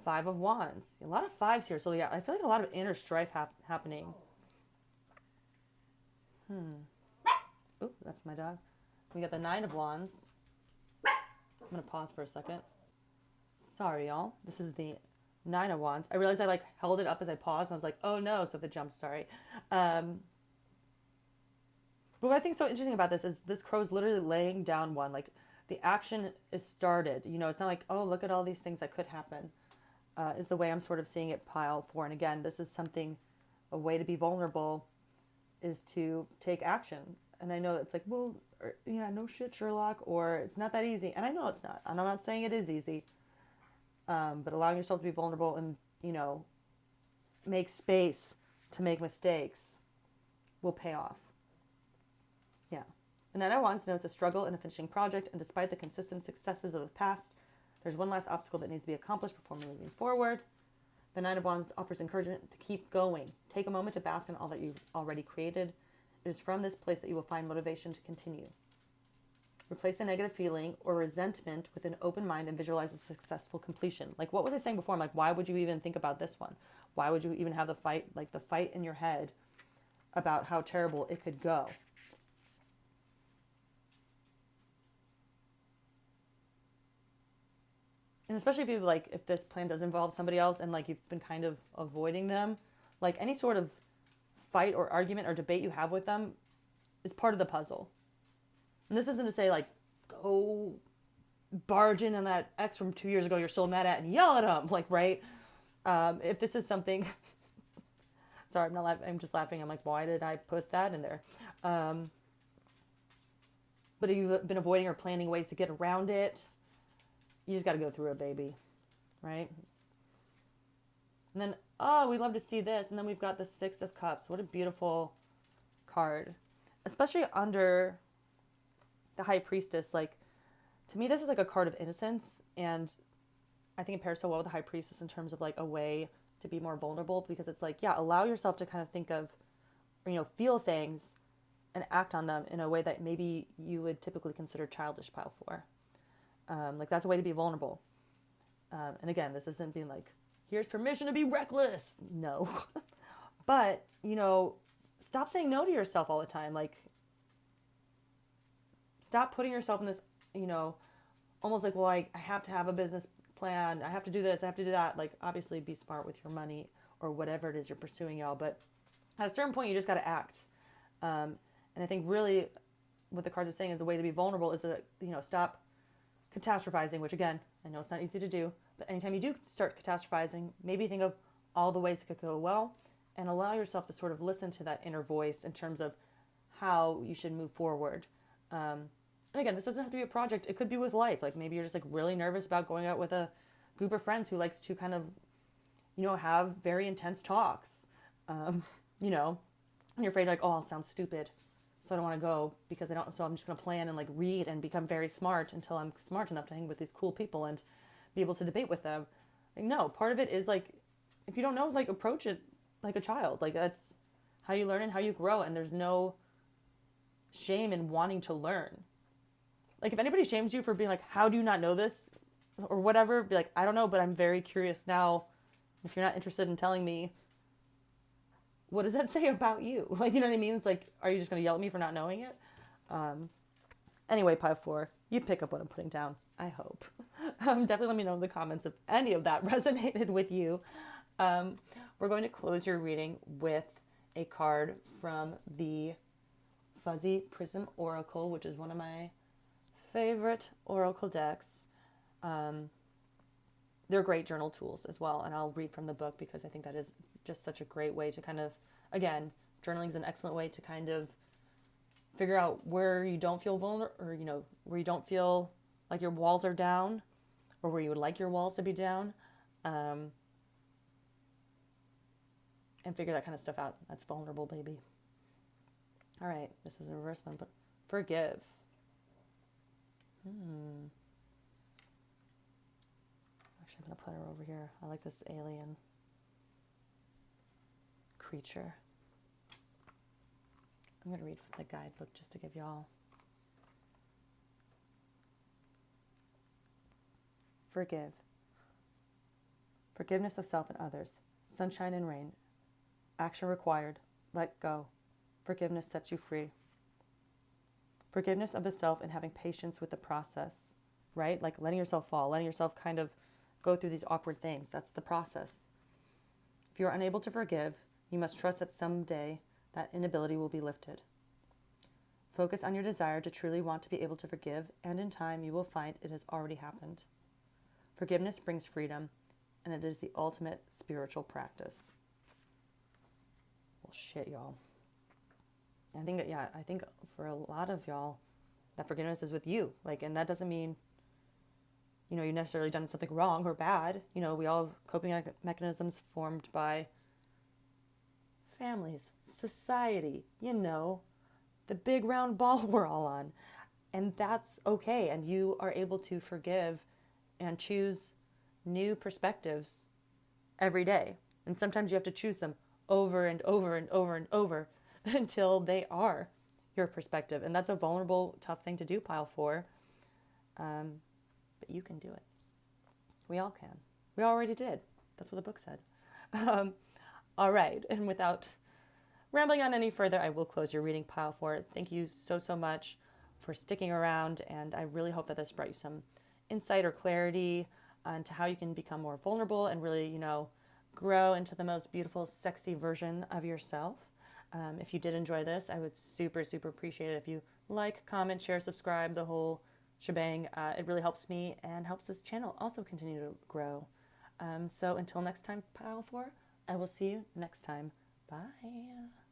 5 of Wands. A lot of 5s here. So yeah, I feel like a lot of inner strife happening. Oop, that's my dog. We got the 9 of Wands. I'm going to pause for a second. Sorry, y'all. This is the 9 of Wands. I realized I like held it up as I paused, and I was like, oh no, so if it jumped, sorry. But what I think is so interesting about this is this crow's literally laying down one. Like, the action is started. You know, it's not like, oh, look at all these things that could happen, is the way I'm sort of seeing it, pile 4. And again, this is something, a way to be vulnerable is to take action. And I know it's like, well, yeah, no shit, Sherlock, or it's not that easy. And I know it's not. And I'm not saying it is easy. But allowing yourself to be vulnerable and, you know, make space to make mistakes will pay off. Yeah. And then I want to know it's a struggle and a finishing project, and despite the consistent successes of the past, there's one last obstacle that needs to be accomplished before moving forward. The 9 of Wands offers encouragement to keep going. Take a moment to bask in all that you've already created. It is from this place that you will find motivation to continue. Replace a negative feeling or resentment with an open mind and visualize a successful completion. Like, what was I saying before? I'm like, why would you even think about this one? Why would you even have the fight in your head about how terrible it could go? And especially if this plan does involve somebody else and like you've been kind of avoiding them, like any sort of fight or argument or debate you have with them is part of the puzzle. And this isn't to say like, go barge in on that ex from 2 years ago you're still mad at and yell at him, like, right? If this is something, sorry, I'm not laughing. I'm just laughing. I'm like, why did I put that in there? But if you've been avoiding or planning ways to get around it, you just got to go through it, baby, right? And then, oh, we love to see this. And then we've got the 6 of Cups. What a beautiful card, especially under the High Priestess. Like, to me, this is like a card of innocence, and I think it pairs so well with the High Priestess in terms of like a way to be more vulnerable, because it's like, yeah, allow yourself to kind of think of, or, you know, feel things and act on them in a way that maybe you would typically consider childish, pile 4. Like that's a way to be vulnerable. And again, this isn't being like, here's permission to be reckless. No. But, stop saying no to yourself all the time. Like, stop putting yourself in this, almost like, well, I have to have a business plan. I have to do this. I have to do that. Like, obviously be smart with your money or whatever it is you're pursuing, y'all. But at a certain point, you just got to act. And I think really what the cards are saying is the way to be vulnerable is to, stop catastrophizing, which again, I know it's not easy to do. But anytime you do start catastrophizing, maybe think of all the ways it could go well and allow yourself to sort of listen to that inner voice in terms of how you should move forward. And again, this doesn't have to be a project. It could be with life. Like maybe you're just like really nervous about going out with a group of friends who likes to kind of, have very intense talks. And you're afraid like, oh, I'll sound stupid. So I don't want to go because so I'm just going to plan and like read and become very smart until I'm smart enough to hang with these cool people and be able to debate with them. Like, no, part of it is like, if you don't know, like approach it like a child. Like that's how you learn and how you grow. And there's no shame in wanting to learn. Like if anybody shames you for being like, how do you not know this or whatever, be like, I don't know, but I'm very curious now. If you're not interested in telling me, what does that say about you? Like, you know what I mean? It's like, are you just going to yell at me for not knowing it? Anyway, pile 4, you pick up what I'm putting down, I hope. Definitely let me know in the comments if any of that resonated with you. We're going to close your reading with a card from the Fuzzy Prism Oracle, which is one of my favorite oracle decks. They're great journal tools as well, and I'll read from the book because I think that is just such a great way to kind of, again, journaling is an excellent way to kind of figure out where you don't feel vulnerable, or, where you don't feel like your walls are down, or where you would like your walls to be down, and figure that kind of stuff out. That's vulnerable, baby. All right, this was a reverse one, but forgive. Actually, I'm going to put her over here. I like this alien creature. I'm going to read from the guidebook just to give y'all. Forgive. Forgiveness of self and others. Sunshine and rain. Action required. Let go. Forgiveness sets you free. Forgiveness of the self and having patience with the process, right? Like letting yourself fall, letting yourself kind of go through these awkward things. That's the process. If you are unable to forgive, you must trust that someday that inability will be lifted. Focus on your desire to truly want to be able to forgive, and in time you will find it has already happened. Forgiveness brings freedom, and it is the ultimate spiritual practice. Well, shit, y'all. I think for a lot of y'all, that forgiveness is with you. Like, and that doesn't mean, you necessarily done something wrong or bad. We all have coping mechanisms formed by families, society, the big round ball we're all on. And that's okay. And you are able to forgive and choose new perspectives every day. And sometimes you have to choose them over and over and over and over until they are your perspective. And that's a vulnerable, tough thing to do, pile 4. But you can do it. We all can. We already did. That's what the book said. All right. And without rambling on any further, I will close your reading, pile 4. Thank you so much for sticking around. And I really hope that this brought you some insight or clarity into how you can become more vulnerable and really, grow into the most beautiful, sexy version of yourself. If you did enjoy this, I would super appreciate it if you like, comment, share, subscribe, the whole shebang. It really helps me and helps this channel also continue to grow. So until next time, pile 4, I will see you next time. Bye.